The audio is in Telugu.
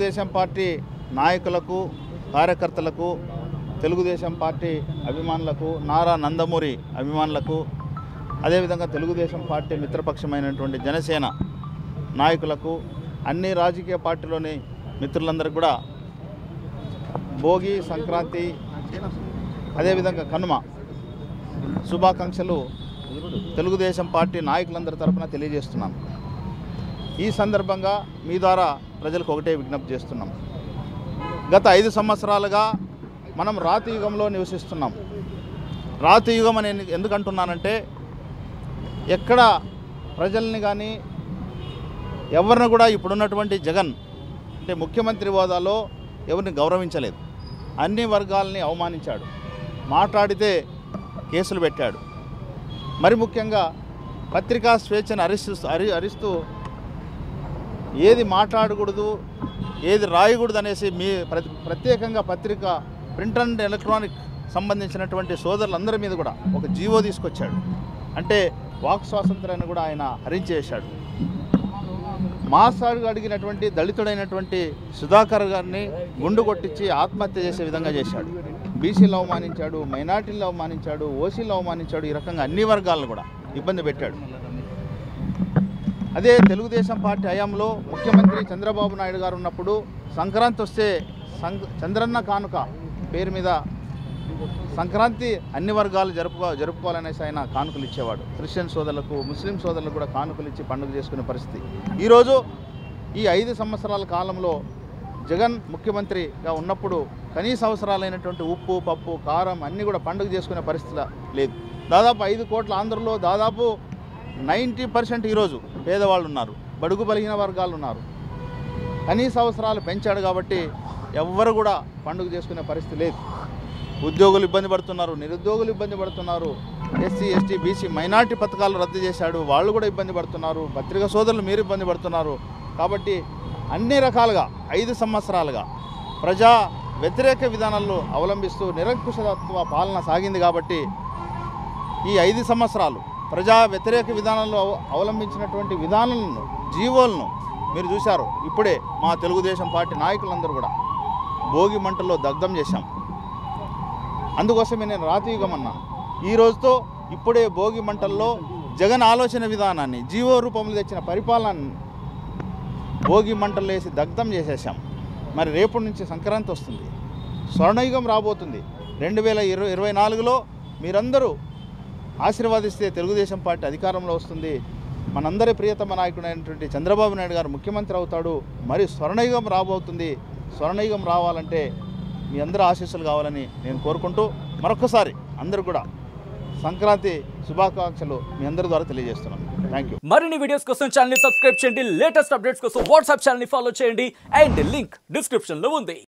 తెలుగుదేశం పార్టీ నాయకులకు, కార్యకర్తలకు, తెలుగుదేశం పార్టీ అభిమానులకు, నారా నందమూరి అభిమానులకు, అదేవిధంగా తెలుగుదేశం పార్టీ మిత్రపక్షమైనటువంటి జనసేన నాయకులకు, అన్ని రాజకీయ పార్టీలోని మిత్రులందరికీ కూడా భోగి, సంక్రాంతి, అదేవిధంగా కనుమ శుభాకాంక్షలు తెలుగుదేశం పార్టీ నాయకులందరి తరఫున తెలియజేస్తున్నాం. ఈ సందర్భంగా మీ ద్వారా ప్రజలకు ఒకటే విజ్ఞప్తి చేస్తున్నాం. గత 5 సంవత్సరాలుగా మనం రాతి యుగంలో నివసిస్తున్నాం. రాతి యుగం అని ఎందుకు అంటున్నానంటే, ఎక్కడ ప్రజల్ని కానీ ఎవరిని కూడా ఇప్పుడున్నటువంటి జగన్ అంటే ముఖ్యమంత్రి హోదాలో ఎవరిని గౌరవించలేదు. అన్ని వర్గాలని అవమానించాడు, మాట్లాడితే కేసులు పెట్టాడు. మరి ముఖ్యంగా పత్రికా స్వేచ్ఛను అరిస్తూ ఏది మాట్లాడకూడదు, ఏది రాయకూడదు అనేసి ప్రత్యేకంగా పత్రిక ప్రింట్ అండ్ ఎలక్ట్రానిక్ సంబంధించినటువంటి సోదరులందరి మీద కూడా ఒక జీవో తీసుకొచ్చాడు. అంటే వాక్ స్వాతంత్రాన్ని కూడా ఆయన హరించేశాడు. మాసాడు అడిగినటువంటి దళితుడైనటువంటి సుధాకర్ గారిని గుండు కొట్టించి ఆత్మహత్య చేసే విధంగా చేశాడు. బీసీలు అవమానించాడు, మైనార్టీలు అవమానించాడు, ఓసీలు అవమానించాడు. ఈ రకంగా అన్ని వర్గాలను కూడా ఇబ్బంది పెట్టాడు. అదే తెలుగుదేశం పార్టీ హయాంలో ముఖ్యమంత్రి చంద్రబాబు నాయుడు గారు ఉన్నప్పుడు సంక్రాంతి వస్తే చంద్రన్న కానుక పేరు మీద సంక్రాంతి అన్ని వర్గాలు జరుపుకోవాలనేసి ఆయన కానుకలు ఇచ్చేవాడు. క్రిస్టియన్ సోదరులకు, ముస్లిం సోదరులకు కూడా కానుకలు ఇచ్చి పండుగ చేసుకునే పరిస్థితి. ఈరోజు ఈ 5 సంవత్సరాల కాలంలో జగన్ ముఖ్యమంత్రిగా ఉన్నప్పుడు కనీస అవసరాలైనటువంటి ఉప్పు, పప్పు, కారం అన్నీ కూడా పండుగ చేసుకునే పరిస్థితి లేదు. దాదాపు 5 కోట్ల ఆంధ్రలో దాదాపు 90% ఈరోజు పేదవాళ్ళు ఉన్నారు, బడుగు బలహీన వర్గాలు ఉన్నారు. కనీస అవసరాలు పెంచాడు కాబట్టి ఎవ్వరు కూడా పండుగ చేసుకునే పరిస్థితి లేదు. ఉద్యోగులు ఇబ్బంది పడుతున్నారు, నిరుద్యోగులు ఇబ్బంది పడుతున్నారు, ఎస్సీ, ఎస్టీ, బీసీ, మైనార్టీ పథకాలు రద్దు చేశాడు, వాళ్ళు కూడా ఇబ్బంది పడుతున్నారు, పత్రికా సోదరులు మీరు ఇబ్బంది పడుతున్నారు. కాబట్టి అన్ని రకాలుగా 5 సంవత్సరాలుగా ప్రజా వ్యతిరేక విధానాలను అవలంబిస్తూ నిరంకుశత్వ పాలన సాగింది. కాబట్టి ఈ 5 సంవత్సరాలు ప్రజా వ్యతిరేక విధానాల్లో అవలంబించినటువంటి విధానాలను, జీవోలను మీరు చూశారు. ఇప్పుడే మా తెలుగుదేశం పార్టీ నాయకులందరూ కూడా భోగి మంటల్లో దగ్ధం చేశాం. అందుకోసమే నేను రాతియుగం అన్నాను. ఈ రోజుతో ఇప్పుడే భోగి మంటల్లో జగన్ ఆలోచన విధానాన్ని, జీవో రూపంలో తెచ్చిన పరిపాలనని భోగి మంటల్లో వేసి దగ్ధం చేసేసాం. మరి రేపటి నుంచి సంక్రాంతి వస్తుంది, స్వర్ణయుగం రాబోతుంది. 2024లో మీరందరూ ఆశీర్వాదిస్తే తెలుగుదేశం పార్టీ అధికారంలో వస్తుంది. మనందరి ప్రియతమ నాయకుడైనటువంటి చంద్రబాబు నాయుడు గారు ముఖ్యమంత్రి అవుతాడు. మరి స్వర్ణయుగం రాబోతుంది. స్వర్ణయుగం రావాలంటే మీ అందరూ ఆశీస్సులు కావాలని నేను కోరుకుంటూ మరొకసారి అందరూ కూడా సంక్రాంతి శుభాకాంక్షలు మీ అందరి ద్వారా తెలియజేస్తున్నాను. Thank you. మరిన్ని వీడియోస్ కోసం ఛానల్ ని సబ్స్క్రైబ్ చేయండి. లేటెస్ట్ అప్డేట్స్ కోసం వాట్సాప్ ఛానల్ ని ఫాలో చేయండి. అండ్ లింక్ డిస్క్రిప్షన్ లో ఉంది.